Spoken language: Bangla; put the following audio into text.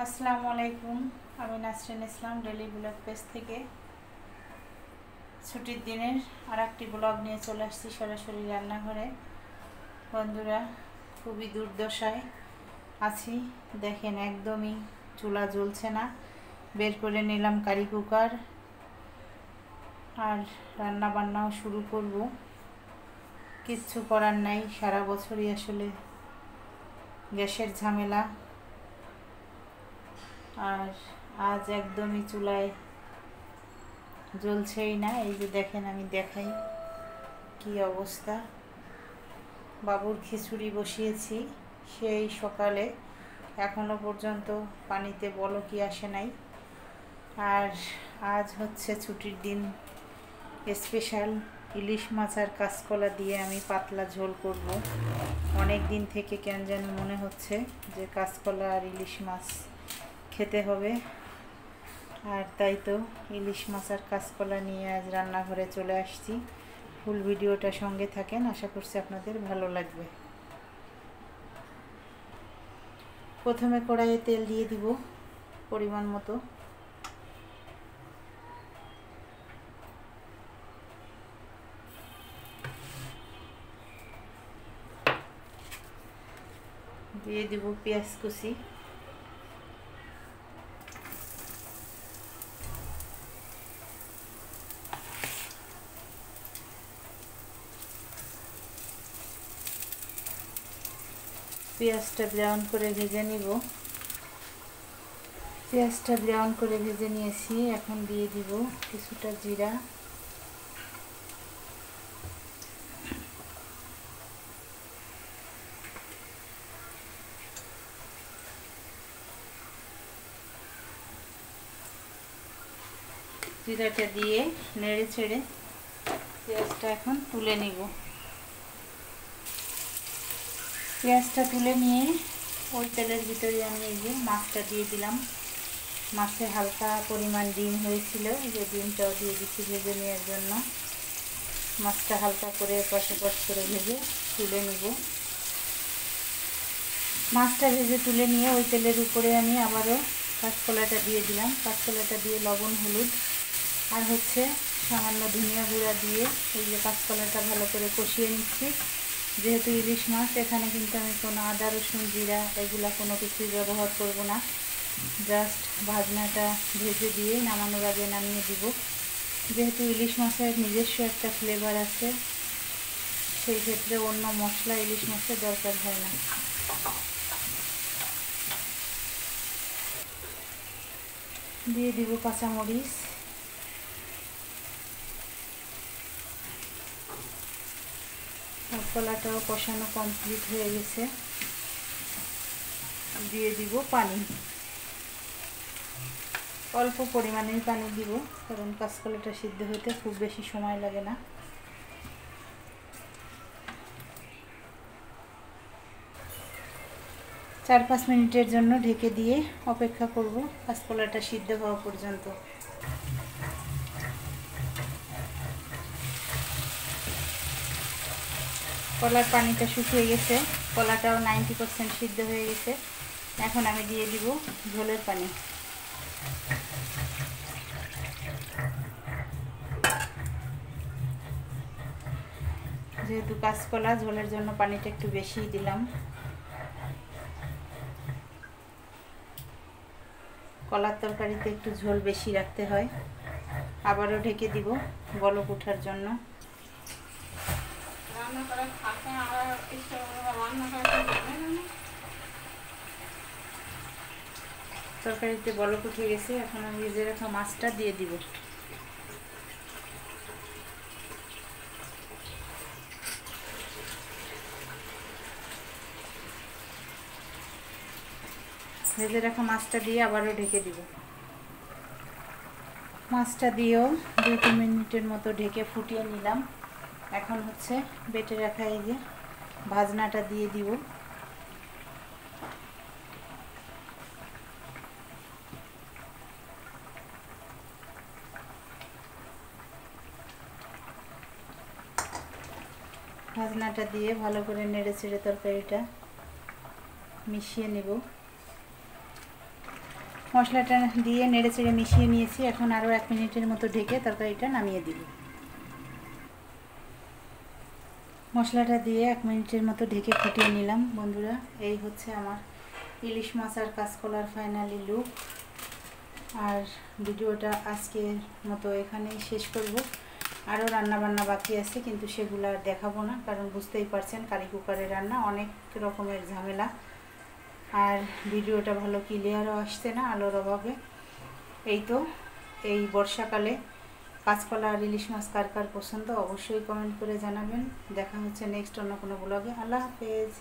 আসসালামু আলাইকুম। আমি নাসরিন ইসলাম ডেলি ব্লগ পেজ থেকে ছুটির দিনের আর একটি ব্লগ নিয়ে চলে আসছি সরাসরি রান্নাঘরে। বন্ধুরা, খুবই দুর্দশায় আছি। দেখেন, একদমই চুলা জ্বলছে না। বের করে নিলাম কারি কুকার আর রান্না বান্নাও শুরু করব। কিচ্ছু করার নাই, সারা বছরই আসলে গ্যাসের ঝামেলা। আর আজ একদমই চুলায় জ্বলছেই না। এই যে দেখেন, আমি দেখাই কি অবস্থা। বাবুর খিচুড়ি বসিয়েছি সেই সকালে, এখনো পর্যন্ত পানিতে বলকই আসে নাই। আর আজ হচ্ছে ছুটির দিন, স্পেশাল ইলিশ মাছ আর কাঁচকলা দিয়ে আমি পাতলা ঝোল করব। অনেক দিন থেকে কেন যেন মনে হচ্ছে যে কাঁচকলা আর ইলিশ মাছ খেতে হবে। আর তাই তো ইলিশ মাছ আর কাঁচকলা নিয়ে আজ রান্নাঘরে চলে আসছি। ফুল ভিডিওটা সঙ্গে থাকেন, আশা করছি আপনাদের ভালো লাগবে। প্রথমে কড়াইয়ে তেল দিয়ে দিব পরিমাণ মতো। দিয়ে দিব পেঁয়াজ কুচি, পেঁয়াজটা ব্রাউন করে ভেজে নিব। পেঁয়াজটা ব্রাউন করে ভেজে নিয়েছি। এখন দিয়ে দিব কিছুটা জিরা, জিরাটা দিয়ে নেড়ে ছেড়ে পেঁয়াজটা এখন তুলে নিব। পেঁয়াজটা তুলে নিয়ে ওই তেলের ভিতরে আমি এই যে মাছটা দিয়ে দিলাম। মাছে হালকা পরিমাণ ডিম হয়েছিল, এই যে ডিমটাও দিয়ে দিচ্ছি ভেজে নেওয়ার জন্য। মাছটা হালকা করে কষা করে ভেজে তুলে নিব। মাছটা ভেজে তুলে নিয়ে ওই তেলের উপরে আমি আবারও কাঁচকলাটা দিয়ে দিলাম। কাঁচকলাটা দিয়ে লবণ, হলুদ আর হচ্ছে সামান্য ধনিয়া গুঁড়া দিয়ে এই যে কাঁচকলাটা ভালো করে কষিয়ে নিচ্ছি। যেহেতু ইলিশ মাছ, এখানে কিন্তু আমি কোনো আদা, রসুন, জিরা এগুলা কোনো কিছুই ব্যবহার করব না। জাস্ট ভাজনাটা ভেজে দিয়ে নামানোর আগে নামিয়ে দিব। যেহেতু ইলিশ মাছের নিজস্ব একটা ফ্লেভার আছে, সেই ক্ষেত্রে অন্য মশলা ইলিশ মাছের দরকার হয় না। দিয়ে দিব কাঁচামরিচ, কলাটাও কষানো কমপ্লিট হয়ে গেছে। দিয়ে দিব পানি, অল্প পরিমাণেই পানি দিব, কারণ কাঁচকলাটা সিদ্ধ হতে খুব বেশি সময় লাগে না। 4-5 মিনিটের জন্য ঢেকে দিয়ে অপেক্ষা করব কাঁচকলাটা সিদ্ধ হওয়া পর্যন্ত। কলার পানিটা শুকিয়ে গেছে, কলাটাও 90% সিদ্ধ হয়ে গেছে। এখন আমি দিয়ে দিব ঝোলের পানি। যেহেতু কাঁচকলা, ঝোলের জন্য পানিটা একটু বেশিই দিলাম। কলার তরকারিতে একটু ঝোল বেশি রাখতে হয়। আবারও ঢেকে দিব বলক ওঠার জন্য। তরকারিতে বলক উঠে গেছে, এখন আমি ভেজে রাখা মাছটা দিয়ে দিব। ভেজে রাখা মাছটা দিয়ে আবারও ঢেকে দিব। মাছটা দিয়েও 2-3 মিনিটের মতো ঢেকে ফুটিয়ে নিলাম। এখন হচ্ছে বেটে রাখা এই যে ভাজনাটা দিয়ে দিব। ভাজনাটা দিয়ে ভালো করে নেড়ে চেড়ে তরকারিটা মিশিয়ে নেব। মশলাটা দিয়ে নেড়ে চেড়ে মিশিয়ে নিয়েছি। এখন আরও 1 মিনিটের মতো ঢেকে তরকারিটা নামিয়ে দিব। মশলাটা দিয়ে 1 মিনিটের মতো ঢেকে ফুটিয়ে নিলাম। বন্ধুরা, এই হচ্ছে আমার ইলিশ মাছ আর কাঁচকলার ফাইনালি লুক। আর ভিডিওটা আজকের মতো এখানেই শেষ করব। আরও রান্নাবান্না বাকি আছে, কিন্তু সেগুলো আর দেখাবো না, কারণ বুঝতেই পারছেন কারি কুকারে রান্না, অনেক রকমের ঝামেলা। আর ভিডিওটা ভালো ক্লিয়ারও আসছে না আলোর অভাবে। এই তো, এই বর্ষাকালে কাঁচকলা আর ইলিশ মাছ কার কার পছন্দ অবশ্যই কমেন্ট করে জানাবেন। দেখা হচ্ছে নেক্সট অন্য কোনো ব্লগে। আল্লাহ হাফেজ।